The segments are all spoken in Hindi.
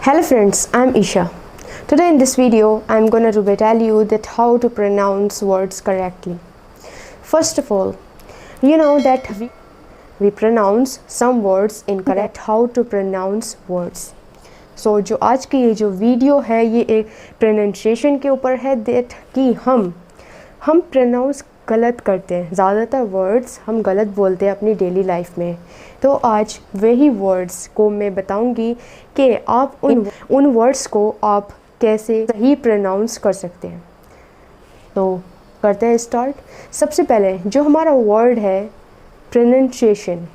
Hello friends, I'm Isha. Today in this video, I'm gonna tell you that how to pronounce words correctly. First of all, you know that we pronounce some words incorrect. How to pronounce words. So जो आज की ये जो वीडियो है ये एक pronunciation के ऊपर है that कि हम pronounce गलत करते हैं, ज़्यादातर वर्ड्स हम गलत बोलते हैं अपनी डेली लाइफ में। तो आज वही वर्ड्स को मैं बताऊंगी कि आप उन वर्ड्स को आप कैसे सही प्रोनाउंस कर सकते हैं। तो करते हैं स्टार्ट। सबसे पहले जो हमारा वर्ड है प्रोनाउंसिएशन,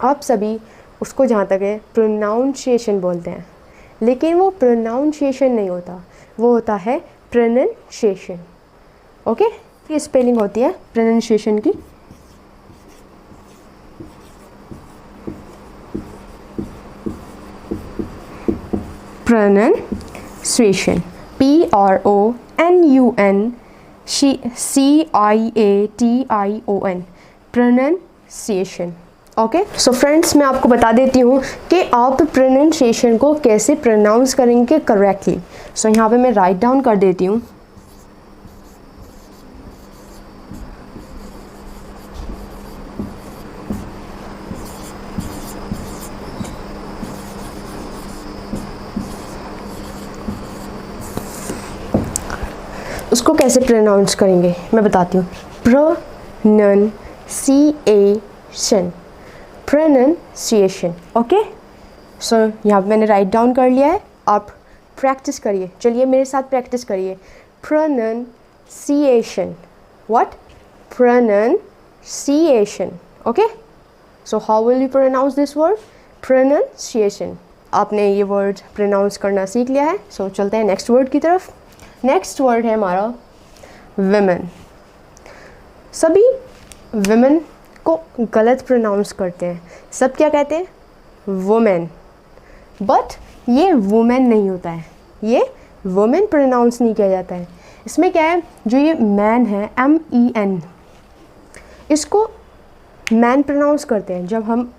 आप सभी उसको जहाँ तक है प्रोनाउंसिएशन बोलते हैं, लेकिन वो प्रोनाउंसिएशन नहीं होता, वो होता है प्रोनाउंसिएशन। ओके, ये स्पेलिंग होती है प्रोनाउंसिएशन की। Pronunciation PRONUNCIATION pronunciation. Okay, so friends मैं आपको बता देती हूँ कि आप प्रोनाउंसिएशन को कैसे प्रोनाउंस करेंगे करेक्टली। सो यहाँ पे मैं राइट डाउन कर देती हूँ। उसको कैसे प्रोनाउंस करेंगे मैं बताती हूँ। प्रोनाउंसिएशन। ओके, सो यहाँ पे मैंने राइट डाउन कर लिया है। आप प्रैक्टिस करिए, चलिए मेरे साथ प्रैक्टिस करिए। Pronunciation. What? Pronunciation. Okay, so how will you pronounce this word? Pronunciation. आपने ये वर्ड प्रोनाउंस करना सीख लिया है। सो चलते हैं नेक्स्ट वर्ड की तरफ। नेक्स्ट वर्ड है हमारा विमेन। सभी विमेन को गलत प्रोनाउंस करते हैं। सब क्या कहते हैं? वुमेन। बट ये वुमेन नहीं होता है, ये वुमेन प्रोनाउंस नहीं किया जाता है। इसमें क्या है, जो ये मैन है MEN, इसको मैन प्रोनाउंस करते हैं। जब हम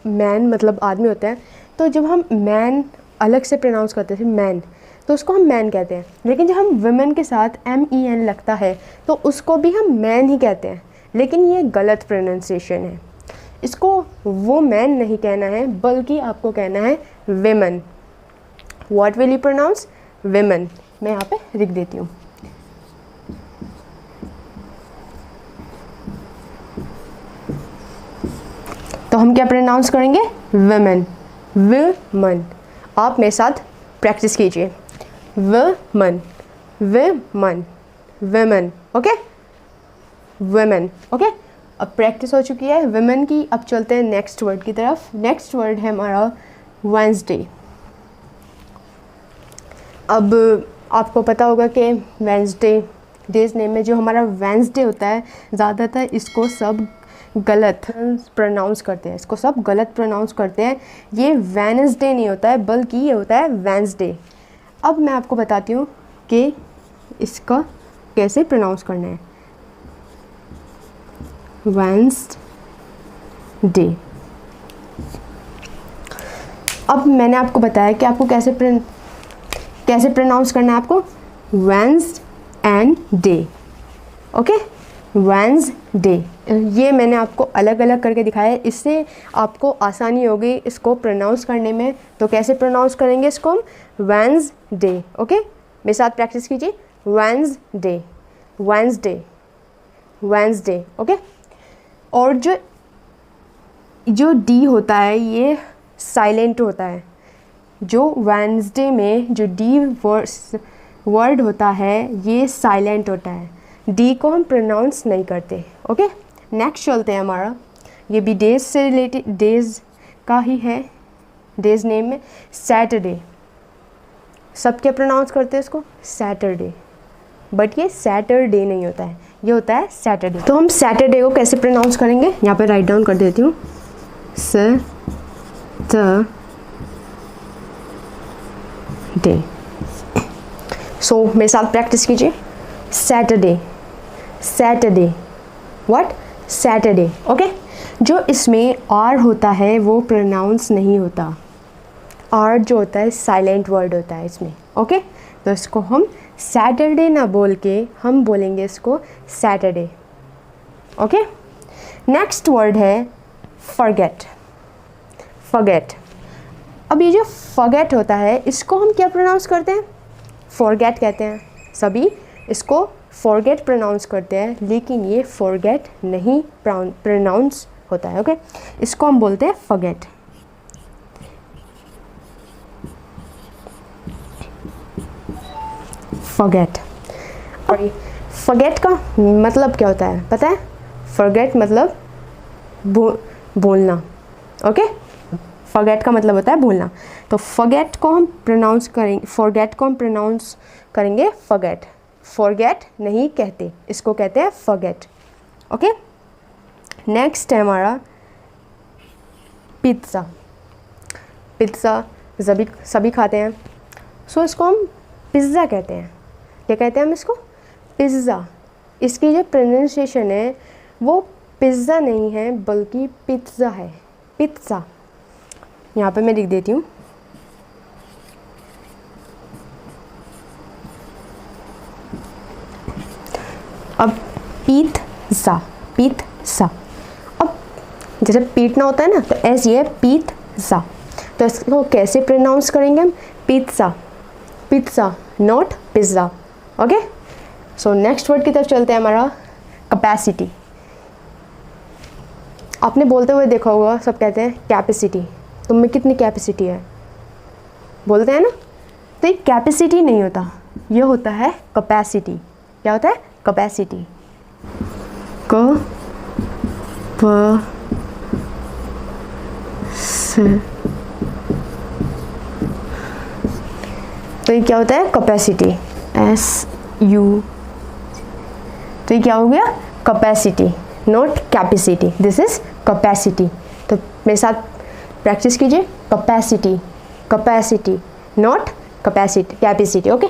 मैन मतलब आदमी होते हैं, तो जब हम मैन अलग से प्रोनाउंस करते हैं मैन, तो उसको हम मैन कहते हैं। लेकिन जब हम वुमेन के साथ MEN लगता है तो उसको भी हम मैन ही कहते हैं, लेकिन ये गलत प्रोनाउंसिएशन है। इसको वुमेन नहीं कहना है, बल्कि आपको कहना है women. What will you pronounce? Women. मैं यहाँ पे लिख देती हूँ। तो हम क्या प्रोनाउंस करेंगे? विमेन। विमन। आप मेरे साथ प्रैक्टिस कीजिए। Woman, women, women. Okay, women. Okay, अब प्रैक्टिस हो चुकी है विमेन की। अब चलते हैं नेक्स्ट वर्ड की तरफ। नेक्स्ट वर्ड है हमारा वेंसडे। अब आपको पता होगा कि वेंसडे डेज नेम में जो हमारा वेंसडे होता है, ज़्यादातर इसको सब गलत प्रोनाउंस करते हैं। इसको सब गलत प्रोनाउंस करते हैं। ये वेनसडे नहीं होता है, बल्कि ये होता है वेंसडे। अब मैं आपको बताती हूँ कि इसका कैसे प्रोनाउंस करना है। वेंसडे। अब मैंने आपको बताया कि आपको कैसे प्रोनाउंस करना है आपको। वेंसडे। Okay, Wednesday. ये मैंने आपको अलग अलग करके दिखाया है, इससे आपको आसानी होगी इसको प्रोनाउंस करने में। तो कैसे प्रोनाउंस करेंगे इसको हम? वेंसडे। ओके, मेरे साथ प्रैक्टिस कीजिए। Wednesday, Wednesday, Wednesday. ओके, और जो डी होता है ये साइलेंट होता है। जो वेंसडे में जो डी वर्ड होता है ये साइलेंट होता है, डी को हम प्रोनाउंस नहीं करते। ओके, नेक्स्ट चलते हैं। हमारा ये भी डेज से रिलेटेड, डेज का ही है। डेज नेम में सैटरडे। सब क्या प्रोनाउंस करते हैं इसको? सैटरडे। बट ये सैटरडे नहीं होता है, ये होता है सैटरडे। तो हम सैटरडे को कैसे प्रोनाउंस करेंगे? यहाँ पे राइट डाउन कर देती हूँ। सैटरडे। सो मेरे साथ प्रैक्टिस कीजिए। Saturday, Saturday. What? Saturday. Okay, जो इसमें आर होता है वो प्रोनाउंस नहीं होता। आर जो होता है साइलेंट वर्ड होता है इसमें, ओके। तो इसको हम सैटरडे ना बोल के हम बोलेंगे इसको सैटरडे, ओके। नेक्स्ट वर्ड है फॉरगेट। फॉरगेट, अब ये जो फॉरगेट होता है इसको हम क्या प्रोनाउंस करते हैं? फॉरगेट कहते हैं, सभी इसको फॉरगेट प्रोनाउंस करते हैं, लेकिन ये फॉरगेट नहीं प्रोनाउंस होता है, ओके। इसको हम बोलते हैं फॉरगेट। फॉरगेट, और फॉरगेट का मतलब क्या होता है पता है? फॉरगेट मतलब भूलना, ओके। फॉरगेट का मतलब होता है भूलना। तो फॉरगेट को हम प्रोनाउंस करेंगे, फॉरगेट को हम प्रोनाउंस करेंगे फॉरगेट। फॉरगेट नहीं कहते, इसको कहते हैं फॉरगेट, ओके। नेक्स्ट है हमारा पिज़्ज़ा। पिज़्ज़ा सभी खाते हैं, सो इसको हम पिज़्ज़ा कहते हैं। क्या कहते हैं हम इसको? पिज़्ज़ा। इसकी जो प्रोनाउंसिएशन है वो पिज़्ज़ा नहीं है बल्कि पिज़्ज़ा है, पिज़्ज़ा। यहाँ पे मैं लिख देती हूँ, अब पिज़्ज़ा, पिज़्ज़ा। अब जैसे पीटना होता है ना, तो ऐसे है पिज़्ज़ा। तो इसको कैसे प्रोनाउंस करेंगे हम? Pizza, pizza, not pizza, okay. So next word की तरफ चलते हैं, हमारा कैपेसिटी। आपने बोलते हुए देखा होगा, सब कहते हैं कैपेसिटी, तुम में कितनी कैपेसिटी है, बोलते हैं ना। तो ये कैपेसिटी नहीं होता, ये होता है कैपेसिटी। क्या होता है? कैपेसिटी। तो ये क्या होता है? Capacity, SU। तो ये क्या हो गया? Capacity, not capacity, this is capacity. तो मेरे साथ प्रैक्टिस कीजिए, capacity, capacity, not capacity, capacity, okay.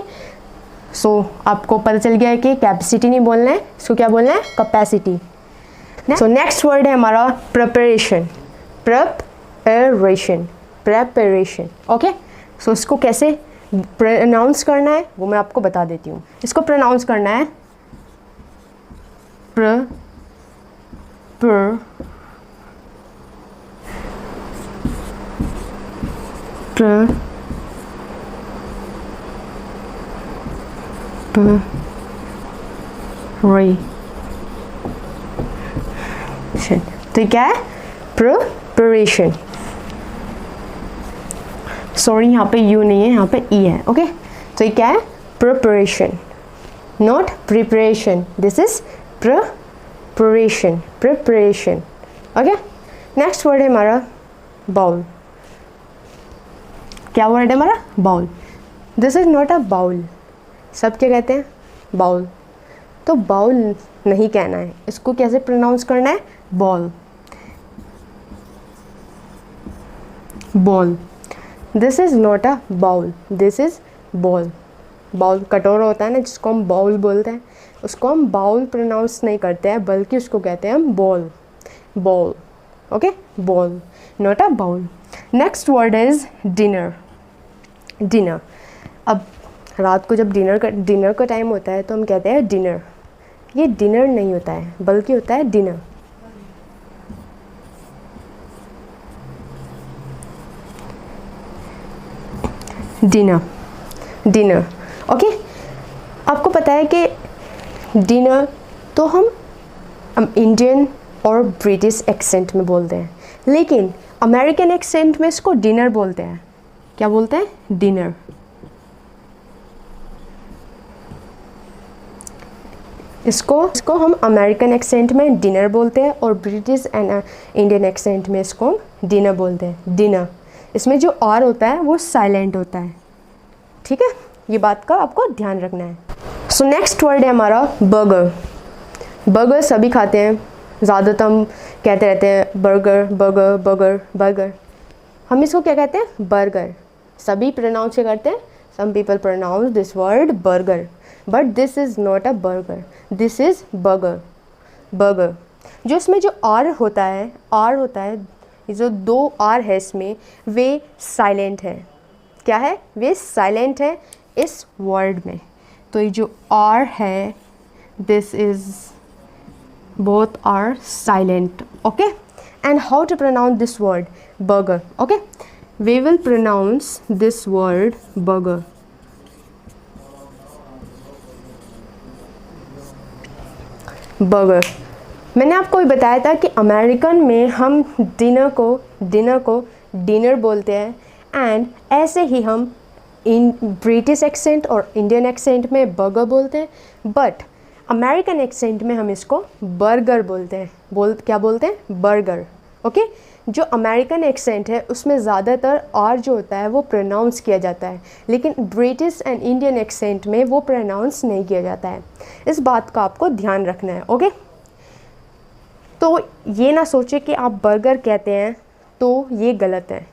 So आपको पता चल गया है कि कैपेसिटी नहीं बोलना है, इसको क्या बोलना है? कैपेसिटी। सो नेक्स्ट वर्ड है हमारा preparation. Preparation, preparation, okay. So इसको कैसे प्रोनाउंस करना है वो मैं आपको बता देती हूँ। इसको प्रोनाउंस करना है तो क्या है? प्रिपरेशन। सॉरी, यहाँ पे यू नहीं है, यहाँ पे ई है, ओके। तो ये क्या है? Preparation, not preparation, this is preparation, preparation, okay. Next word है हमारा बाउल। क्या वर्ड है हमारा? Bowl. This is not a bowl. सब क्या कहते हैं? बाउल। तो बाउल नहीं कहना है, इसको कैसे प्रोनाउंस करना है? Ball, ball. This is not a bowl, this is ball. Bowl कटोरा होता है ना, जिसको हम बाउल बोलते हैं, उसको हम बाउल प्रोनाउंस नहीं करते हैं, बल्कि उसको कहते हैं हम ball, ball, okay. Ball, not a bowl. Next word is dinner. Dinner. अब रात को जब डिनर का टाइम होता है तो हम कहते हैं डिनर। ये डिनर नहीं होता है, बल्कि होता है डिनर। Dinner, dinner, okay. आपको पता है कि डिनर तो हम इंडियन और ब्रिटिश एक्सेंट में बोलते हैं, लेकिन अमेरिकन एक्सेंट में इसको डिनर बोलते हैं। क्या बोलते हैं? डिनर। इसको हम अमेरिकन एक्सेंट में डिनर बोलते हैं और ब्रिटिश एंड इंडियन एक्सेंट में इसको हम डिनर बोलते हैं, डिनर। इसमें जो आर होता है वो साइलेंट होता है, ठीक है। ये बात का आपको ध्यान रखना है। सो नेक्स्ट वर्ड है हमारा बर्गर। बर्गर सभी खाते हैं, ज़्यादातर हम कहते रहते हैं बर्गर, बर्गर, बर्गर, बर्गर। हम इसको क्या कहते हैं? बर्गर। सभी प्रोनाउंस क्या करते हैं? Some people pronounce this word burger, but this is not a burger, this is burger, burger. जो इसमें जो आर होता है, जो दो आर है इसमें, वे साइलेंट है। क्या है, वे साइलेंट है इस वर्ड में। तो ये जो आर है, this is both are silent. Okay, and how to pronounce this word burger? Okay, we will pronounce this word burger. Burger. मैंने आपको भी बताया था कि अमेरिकन में हम डिनर को डिनर बोलते हैं, एंड ऐसे ही हम इन ब्रिटिश एक्सेंट और इंडियन एक्सेंट में बर्गर बोलते हैं, बट अमेरिकन एक्सेंट में हम इसको बर्गर बोलते हैं। क्या बोलते हैं? बर्गर। ओके, जो अमेरिकन एक्सेंट है उसमें ज़्यादातर आर जो होता है वो प्रोनाउंस किया जाता है, लेकिन ब्रिटिश एंड इंडियन एक्सेंट में वो प्रोनाउंस नहीं किया जाता है। इस बात का आपको ध्यान रखना है। ओके, तो ये ना सोचे कि आप बर्गर कहते हैं तो ये गलत है,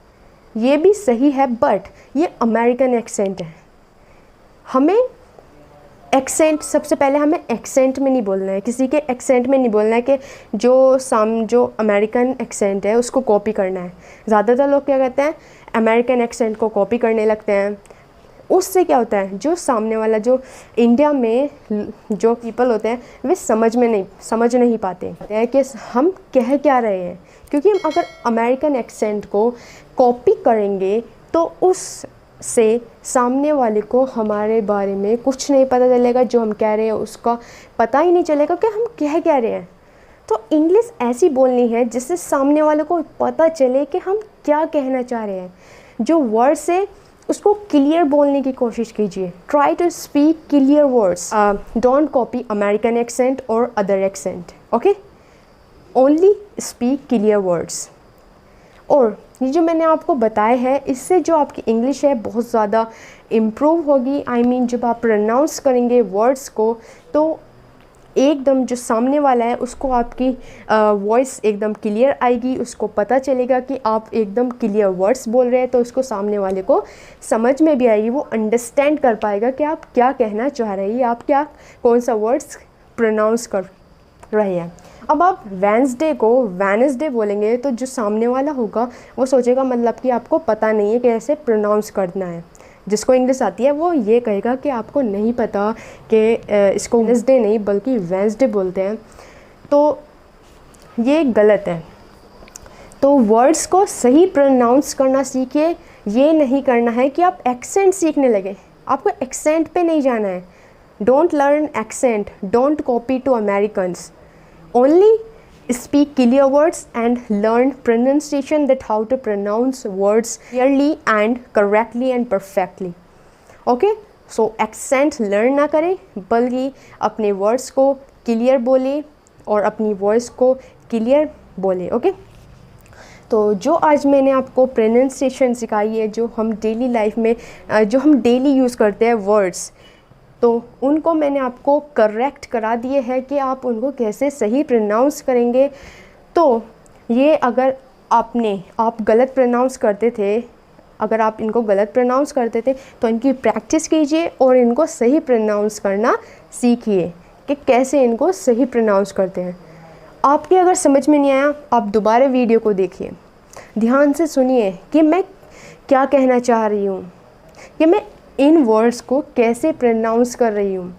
ये भी सही है, बट ये अमेरिकन एक्सेंट है। हमें एक्सेंट, सबसे पहले हमें एक्सेंट में नहीं बोलना है, किसी के एक्सेंट में नहीं बोलना है कि जो अमेरिकन एक्सेंट है उसको कॉपी करना है। ज़्यादातर लोग क्या कहते हैं, अमेरिकन एक्सेंट को कॉपी करने लगते हैं। उससे क्या होता है, जो सामने वाला, जो इंडिया में जो पीपल होते हैं वे समझ नहीं पाते हैं कि हम कह क्या रहे हैं, क्योंकि हम अगर अमेरिकन एक्सेंट को कॉपी करेंगे तो उससे सामने वाले को हमारे बारे में कुछ नहीं पता चलेगा, जो हम कह रहे हैं उसका पता ही नहीं चलेगा कि हम कह क्या रहे हैं। तो इंग्लिश ऐसी बोलनी है जिससे सामने वाले को पता चले कि हम क्या कहना चाह रहे हैं। जो वर्ड्स है उसको क्लियर बोलने की कोशिश कीजिए। Try to speak clear words, don't copy American accent और other accent. Okay, only speak clear words. और ये जो मैंने आपको बताया है, इससे जो आपकी इंग्लिश है बहुत ज़्यादा इम्प्रूव होगी। I mean, जब आप प्रोनाउंस करेंगे वर्ड्स को तो एकदम जो सामने वाला है उसको आपकी वॉइस एकदम क्लियर आएगी, उसको पता चलेगा कि आप एकदम क्लियर वर्ड्स बोल रहे हैं, तो उसको सामने वाले को समझ में भी आएगी, वो अंडरस्टैंड कर पाएगा कि आप क्या कहना चाह रहे हैं, आप कौन सा वर्ड्स प्रोनाउंस कर रहे हैं। अब आप वेंसडे को वेनसडे बोलेंगे तो जो सामने वाला होगा वो सोचेगा मतलब कि आपको पता नहीं है कैसे प्रोनाउंस करना है। जिसको इंग्लिश आती है वो ये कहेगा कि आपको नहीं पता कि इसको वेंसडे नहीं बल्कि वेंसडे बोलते हैं, तो ये गलत है। तो वर्ड्स को सही प्रोनाउंस करना सीखिए। ये नहीं करना है कि आप एक्सेंट सीखने लगे, आपको एक्सेंट पे नहीं जाना है। Don't learn accent, don't copy to Americans, only speak clear words and learn pronunciation, that how to pronounce words clearly and correctly and perfectly. Okay, so accent learn ना करें बल्कि अपने words को clear बोले और अपनी voice को clear बोले। ओके, तो जो आज मैंने आपको pronunciation सिखाई है, जो हम डेली लाइफ में जो हम डेली यूज़ करते हैं वर्ड्स, तो उनको मैंने आपको करेक्ट करा दिए हैं कि आप उनको कैसे सही प्रोनाउंस करेंगे। तो ये अगर आप गलत प्रोनाउंस करते थे, अगर आप इनको गलत प्रोनाउंस करते थे तो इनकी प्रैक्टिस कीजिए और इनको सही प्रोनाउंस करना सीखिए कि कैसे इनको सही प्रोनाउंस करते हैं। आपके अगर समझ में नहीं आया, आप दोबारा वीडियो को देखिए, ध्यान से सुनिए कि मैं क्या कहना चाह रही हूँ, कि मैं इन वर्ड्स को कैसे प्रोनाउंस कर रही हूँ।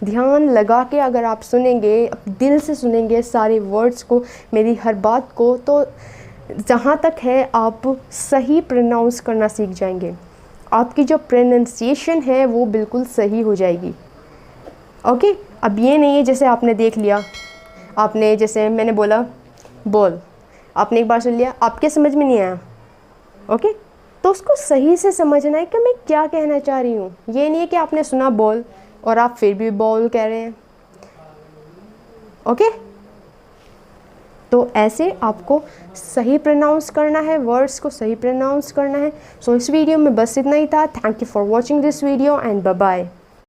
ध्यान लगा के अगर आप सुनेंगे, दिल से सुनेंगे सारे वर्ड्स को, मेरी हर बात को, तो जहाँ तक है आप सही प्रोनाउंस करना सीख जाएंगे। आपकी जो प्रोनाउंसिएशन है वो बिल्कुल सही हो जाएगी। ओके, अब ये नहीं है जैसे आपने देख लिया, आपने जैसे मैंने बोला बोल, आपने एक बार सुन लिया, आपके समझ में नहीं आया। ओके, तो उसको सही से समझना है कि मैं क्या कहना चाह रही हूँ। ये नहीं है कि आपने सुना बॉल और आप फिर भी बॉल कह रहे हैं। ओके, तो ऐसे आपको सही प्रोनाउंस करना है, वर्ड्स को सही प्रोनाउंस करना है। सो इस वीडियो में बस इतना ही था। Thank you for watching this video and bye bye.